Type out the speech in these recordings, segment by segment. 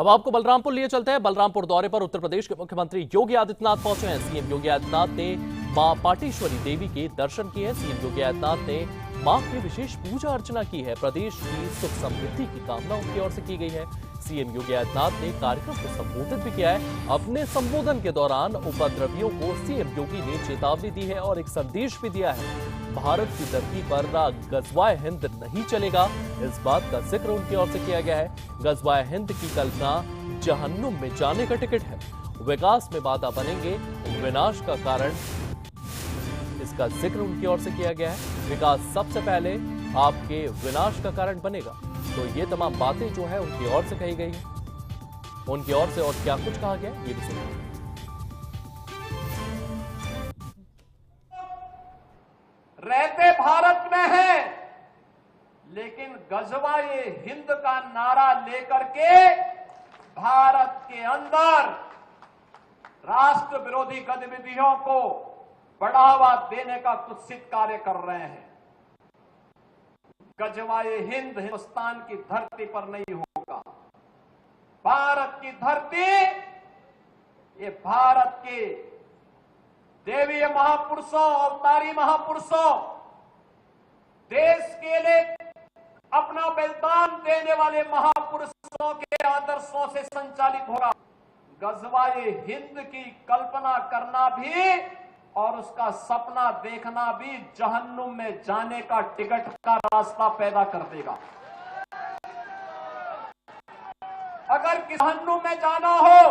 अब आपको बलरामपुर लिए चलते हैं। बलरामपुर दौरे पर उत्तर प्रदेश के मुख्यमंत्री योगी आदित्यनाथ पहुंचे हैं। सीएम योगी आदित्यनाथ ने मां पाटेश्वरी देवी के दर्शन किए हैं। सीएम योगी आदित्यनाथ ने मां की विशेष पूजा अर्चना की है। प्रदेश की सुख समृद्धि की कामना उनकी ओर से की गई है। सीएम योगी आदित्यनाथ ने कार्यक्रम को संबोधित भी किया है। अपने संबोधन के दौरान उपद्रवियों को सीएम योगी ने चेतावनी दी है और एक संदेश भी दिया है। भारत की धरती पर गज़वाए हिंद नहीं चलेगा, इस बात का जिक्र उनकी ओर से किया गया है। गज़वाए हिंद की कल्पना जहन्नुम में जाने का टिकट है। विकास में बाधा बनेंगे, विनाश का कारण, इसका जिक्र उनकी ओर से किया गया है। विकास सबसे पहले आपके विनाश का कारण बनेगा। तो ये तमाम बातें जो है उनकी ओर से कही गई है। उनकी ओर से और क्या कुछ कहा गया ये भी सुनिए। रहते भारत में है, लेकिन गज़वाए हिंद का नारा लेकर के भारत के अंदर राष्ट्र विरोधी गतिविधियों को बढ़ावा देने का कुत्सित कार्य कर रहे हैं। गज़वाए हिंद हिंदुस्तान की धरती पर नहीं होगा। भारत की धरती, ये भारत के देवीय महापुरुषों, अवतारी महापुरुषों, देश के लिए अपना बलिदान देने वाले महापुरुषों के आदर्शों से संचालित होगा। गज़वाए हिंद की कल्पना करना भी और उसका सपना देखना भी जहन्नुम में जाने का टिकट का रास्ता पैदा कर देगा। अगर जहन्नुम में जाना हो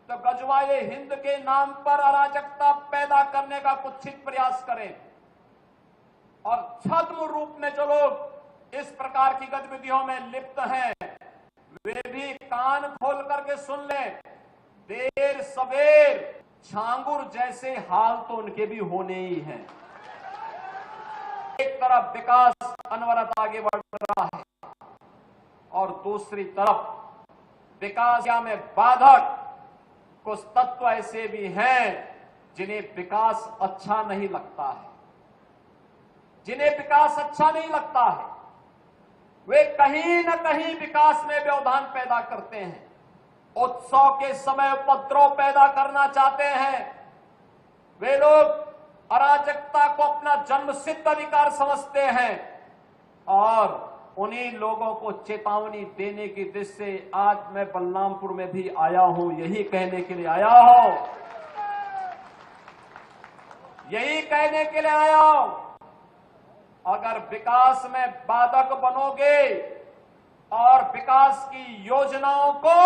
तो गज़वाए हिंद के नाम पर अराजकता पैदा करने का कुत्सित प्रयास करें। और छद्म रूप में जो लोग इस प्रकार की गतिविधियों में लिप्त हैं, वे भी कान खोल करके सुन लें। देर सवेर छांगुर जैसे हाल तो उनके भी होने ही हैं। एक तरफ विकास अनवरत आगे बढ़ रहा है और दूसरी तरफ विकास में बाधक कुछ तत्व ऐसे भी हैं जिन्हें विकास अच्छा नहीं लगता है। जिन्हें विकास अच्छा नहीं लगता है, वे कहीं न कहीं विकास में व्यवधान पैदा करते हैं। उत्सव के समय उपद्रव पैदा करना चाहते हैं। वे लोग अराजकता को अपना जन्मसिद्ध अधिकार समझते हैं और उन्हीं लोगों को चेतावनी देने की दृष्टि से आज मैं बलरामपुर में भी आया हूं। यही कहने के लिए आया हूं, यही कहने के लिए आया हूं। अगर विकास में बाधक बनोगे और विकास की योजनाओं को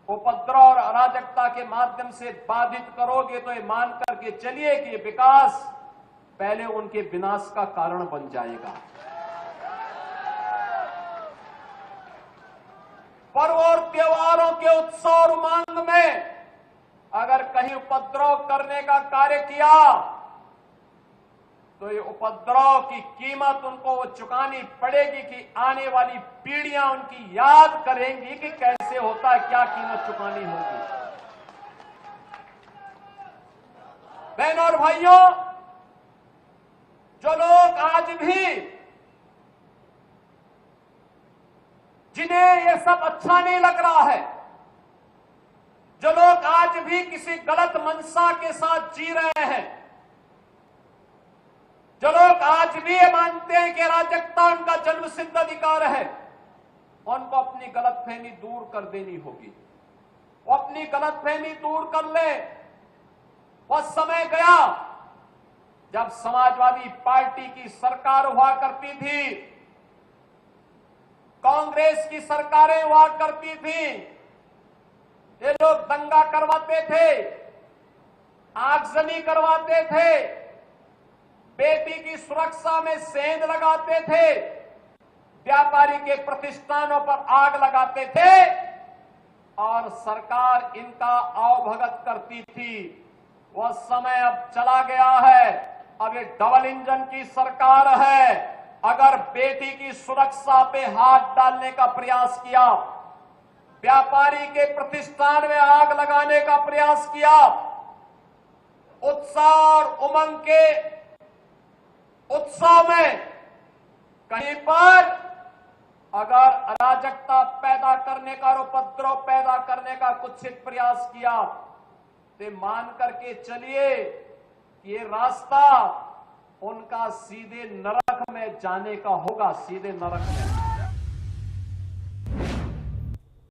उपद्रव और अराजकता के माध्यम से बाधित करोगे तो ये मान करके चलिए कि विकास पहले उनके विनाश का कारण बन जाएगा। पर्व और त्योहारों के उत्सव और उमंग में अगर कहीं उपद्रव करने का कार्य किया तो ये उपद्रव की कीमत उनको वो चुकानी पड़ेगी कि आने वाली पीढ़ियां उनकी याद करेंगी कि कैसे होता है, क्या कीमत चुकानी होगी। बहनों और भाइयों, जो लोग आज भी, जिन्हें ये सब अच्छा नहीं लग रहा है, जो लोग आज भी किसी गलत मंशा के साथ जी रहे हैं, जो लोग आज भी ये मानते हैं कि अराजकता उनका जन्मसिद्ध अधिकार है, उनको अपनी गलतफहमी दूर कर देनी होगी। वो अपनी गलतफहमी दूर कर ले। वह समय गया जब समाजवादी पार्टी की सरकार हुआ करती थी, कांग्रेस की सरकारें हुआ करती थी। ये लोग दंगा करवाते थे, आगजनी करवाते थे, बेटी की सुरक्षा में सेंध लगाते थे, व्यापारी के प्रतिष्ठानों पर आग लगाते थे और सरकार इनका आवभगत करती थी। वह समय अब चला गया है। अब ये डबल इंजन की सरकार है। अगर बेटी की सुरक्षा पे हाथ डालने का प्रयास किया, व्यापारी के प्रतिष्ठान में आग लगाने का प्रयास किया, उत्साह और उमंग के उत्सव में कहीं पर अगर अराजकता पैदा करने का और उपद्रव पैदा करने का कुत्सित प्रयास किया तो मान करके चलिए कि ये रास्ता उनका सीधे नरक में जाने का होगा, सीधे नरक में।